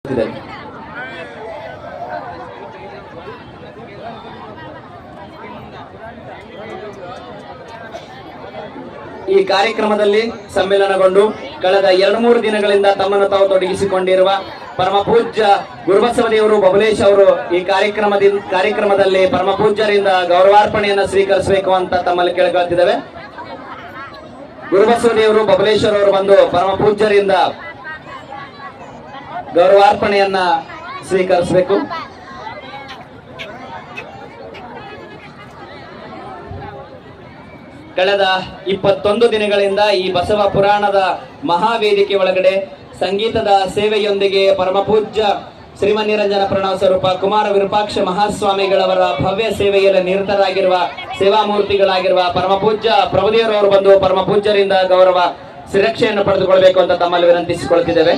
ಈ ಕಾರ್ಯಕ್ರಮದಲ್ಲಿ ಸಮ್ಮಿಲನಗೊಂಡು ಕಳೆದ 2-3 ದಿನಗಳಿಂದ ತಮ್ಮನ್ನು ತಾವು ತೊಡಗಿಸಿಕೊಂಡಿರುವ ಪರಮ ಪೂಜ್ಯ ಗುರುಬಸವದೇವರು ಬಬಲೇಶ್ ಅವರು ಈ ಕಾರ್ಯಕ್ರಮದಲ್ಲಿ ಪರಮ ಪೂಜ್ಯರಿಂದ ಗೌರವಾರ್ಪಣೆಯನ್ನು ಸ್ವೀಕರಿಸಬೇಕು ಅಂತ ತಮ್ಮಲ್ಲಿ ಕೇಳಿಕೊಳ್ಳುತ್ತಿದ್ದೇವೆ. ಗುರುಬಸವದೇವರು ಬಬಲೇಶ್ವರ ಅವರು ಬಂದು ಪರಮ ಪೂಜ್ಯರಿಂದ ಗೌರವಾರ್ಪಣೆಯನ್ನ ಸ್ವೀಕರಿಸಬೇಕು. ಕಳೆದ 21 ದಿನಗಳಿಂದ ಈ ಬಸವ ಪುರಾಣದ ಮಹಾವೇದಿಕೆ ಒಳಗಡೆ ಸಂಗೀತದ ಸೇವೆಯೊಂದಿಗೆ ಪರಮ ಪೂಜ್ಯ ಶ್ರೀಮನ್ನಿರಂಜನ ಪ್ರಣವ ಸ್ವರೂಪ ಕುಮಾರ ವಿರೂಪಾಕ್ಷ ಮಹಾಸ್ವಾಮಿಗಳವರ ಭವ್ಯ ಸೇವೆಯಲ್ಲಿ ನಿರತರಾಗಿರುವ ಸೇವಾಮೂರ್ತಿಗಳಾಗಿರುವ ಪರಮ ಪೂಜ್ಯ ಪ್ರಭುದೇವರವರು ಬಂದು ಪರಮ ಪೂಜ್ಯರಿಂದ ಗೌರವ ಶಿರಕ್ಷೆಯನ್ನು ಪಡೆದುಕೊಳ್ಳಬೇಕು ಅಂತ ತಮ್ಮಲ್ಲಿ ವಿನಂತಿಸಿಕೊಳ್ಳುತ್ತಿದ್ದೇವೆ.